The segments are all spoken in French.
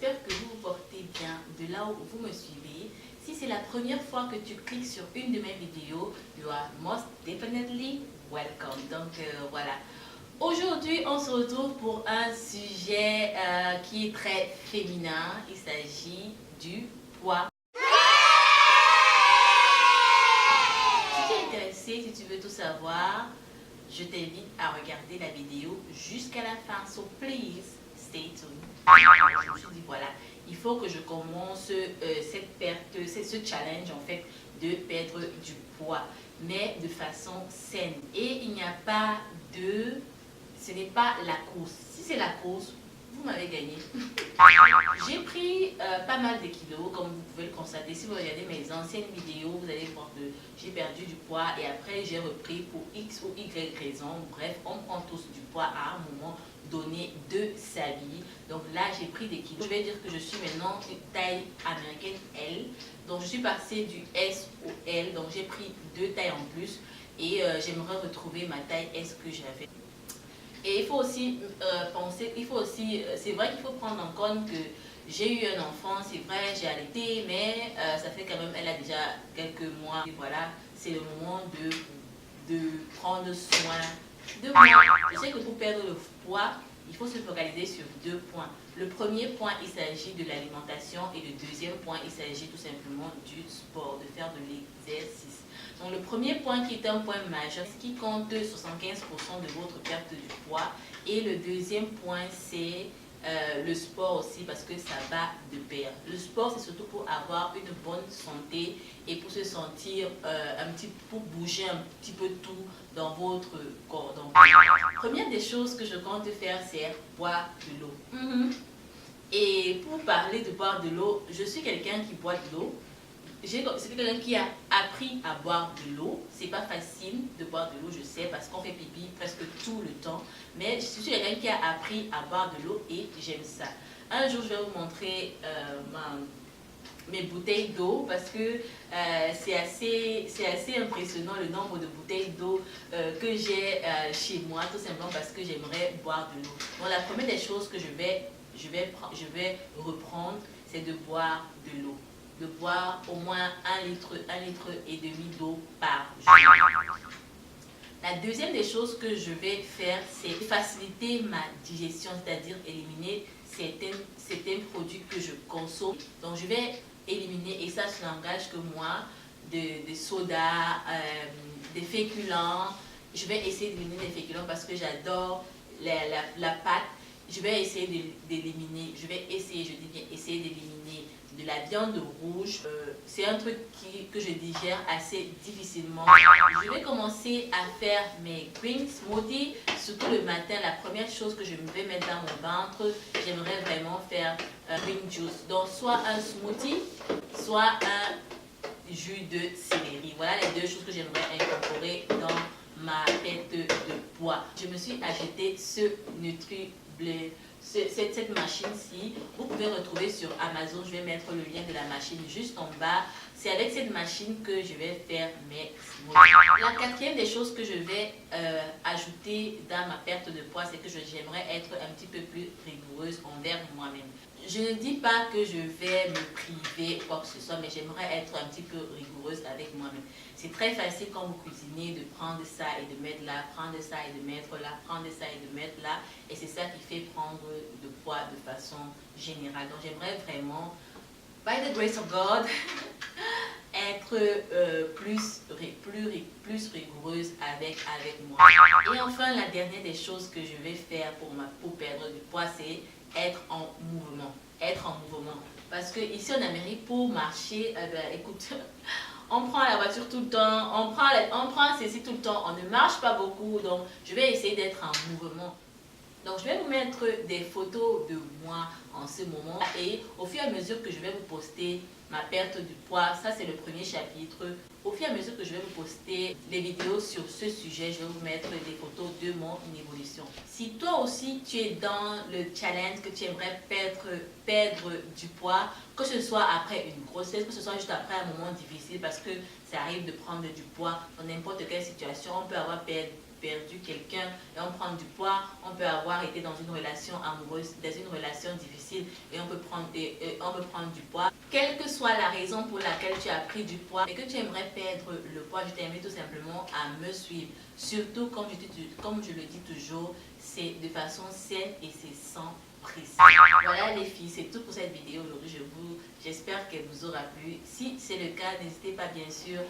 j'espère que vous vous portez bien de là où vous me suivez. Si c'est la première fois que tu cliques sur une de mes vidéos, you are most definitely welcome. Donc voilà. Aujourd'hui, on se retrouve pour un sujet qui est très féminin. Il s'agit du poids. Si tu es intéressé, si tu veux tout savoir, je t'invite à regarder la vidéo jusqu'à la fin. So please stay tuned. Je me suis dit voilà, il faut que je commence ce challenge en fait de perdre du poids, mais de façon saine. Et il n'y a pas de... Ce n'est pas la course. Si c'est la course, vous m'avez gagné. J'ai pris pas mal de kilos, comme vous pouvez le constater. Si vous regardez mes anciennes vidéos, vous allez voir que j'ai perdu du poids et après j'ai repris pour X ou Y raison. Bref, on prend tous du poids à un moment donné de sa vie. Donc là, j'ai pris des kilos. Je vais dire que je suis maintenant une taille américaine L. Donc je suis passée du S au L. Donc j'ai pris 2 tailles en plus et j'aimerais retrouver ma taille S que j'avais. Et il faut aussi penser, c'est vrai qu'il faut prendre en compte que j'ai eu un enfant, c'est vrai, j'ai allaité, mais ça fait quand même, elle a déjà quelques mois. Et voilà, c'est le moment de prendre soin de moi. Je sais que pour perdre le poids, il faut se focaliser sur 2 points. Le premier point, il s'agit de l'alimentation et le deuxième point, il s'agit tout simplement du sport, de faire de l'exercice. Donc le premier point qui est un point majeur, ce qui compte 75% de votre perte du poids. Et le deuxième point, c'est le sport aussi parce que ça va de pair. Le sport, c'est surtout pour avoir une bonne santé et pour se sentir pour bouger un petit peu tout dans votre corps. Donc, première des choses que je compte faire, c'est boire de l'eau. Et pour parler de boire de l'eau, je suis quelqu'un qui boit de l'eau. C'est quelqu'un qui a appris à boire de l'eau. C'est pas facile de boire de l'eau, je sais, parce qu'on fait pipi presque tout le temps. Mais je suis quelqu'un qui a appris à boire de l'eau et j'aime ça. Un jour, je vais vous montrer mes bouteilles d'eau parce que c'est assez impressionnant le nombre de bouteilles d'eau que j'ai chez moi, tout simplement parce que j'aimerais boire de l'eau. Donc la première des choses que je vais reprendre, c'est de boire de l'eau. De boire au moins 1 litre et demi d'eau par jour. La deuxième des choses que je vais faire, c'est faciliter ma digestion, c'est-à-dire éliminer certains produits que je consomme. Donc je vais éliminer, et ça n'engage que moi, des sodas, des féculents. Je vais essayer d'éliminer les féculents parce que j'adore la pâte. Je vais essayer d'éliminer, je dis bien essayer d'éliminer de la viande rouge. C'est un truc que je digère assez difficilement. Je vais commencer à faire mes green smoothies, surtout le matin. La première chose que je vais mettre dans mon ventre, j'aimerais vraiment faire green juice. Donc soit un smoothie, soit un jus de céleri. Voilà les 2 choses que j'aimerais incorporer dans ma perte de poids. Je me suis acheté ce NutriBlend. Cette machine-ci, vous pouvez retrouver sur Amazon. Je vais mettre le lien de la machine juste en bas. C'est avec cette machine que je vais faire mes smoothies. La quatrième des choses que je vais ajouter dans ma perte de poids, c'est que j'aimerais être un petit peu plus rigoureuse envers moi-même. Je ne dis pas que je vais me priver ou quoi que ce soit, mais j'aimerais être un petit peu rigoureuse avec moi-même. C'est très facile quand vous cuisinez de prendre ça et de mettre là, prendre ça et de mettre là, prendre ça et de mettre là. Et c'est ça qui fait prendre de poids de façon générale. Donc j'aimerais vraiment, by the grace of God, être plus rigoureuse avec moi. Et enfin, la dernière des choses que je vais faire pour perdre du poids, c'est être en mouvement. Parce que ici en Amérique, pour marcher, écoute, on prend la voiture tout le temps, on prend ceci tout le temps, on ne marche pas beaucoup. Donc, je vais essayer d'être en mouvement. Donc, je vais vous mettre des photos de moi en ce moment. Et au fur et à mesure que je vais vous poster ma perte du poids, ça c'est le premier chapitre. Au fur et à mesure que je vais vous poster les vidéos sur ce sujet, je vais vous mettre des photos de mon évolution. Si toi aussi tu es dans le challenge, que tu aimerais perdre du poids, que ce soit après une grossesse, que ce soit juste après un moment difficile, parce que ça arrive de prendre du poids dans n'importe quelle situation, on peut avoir perdu quelqu'un et on prend du poids, on peut avoir été dans une relation amoureuse, dans une relation difficile et on peut prendre du poids. Quelle que soit la raison pour laquelle tu as pris du poids et que tu aimerais perdre le poids, je t'invite tout simplement à me suivre. Surtout, comme je le dis toujours, c'est de façon saine et c'est sans prise. Voilà les filles, c'est tout pour cette vidéo aujourd'hui. J'espère qu'elle vous aura plu. Si c'est le cas, n'hésitez pas bien sûr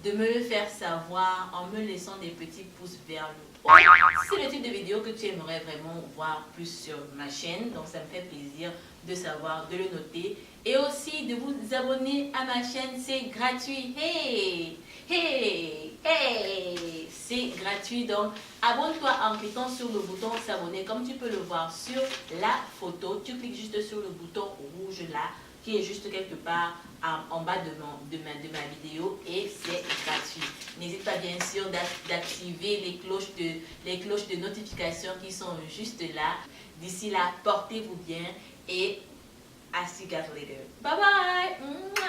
de me le faire savoir en me laissant des petits pouces vers le haut. Si c'est le type de vidéo que tu aimerais vraiment voir plus sur ma chaîne, donc ça me fait plaisir de savoir, de le noter. Et aussi de vous abonner à ma chaîne, c'est gratuit. Hey, hey, hey, c'est gratuit. Donc abonne-toi en cliquant sur le bouton s'abonner comme tu peux le voir sur la photo. Tu cliques juste sur le bouton rouge là, qui est juste quelque part en bas de ma vidéo et c'est gratuit. N'hésite pas bien sûr d'activer les cloches de notification qui sont juste là. D'ici là, portez-vous bien et I see you guys later. Bye bye!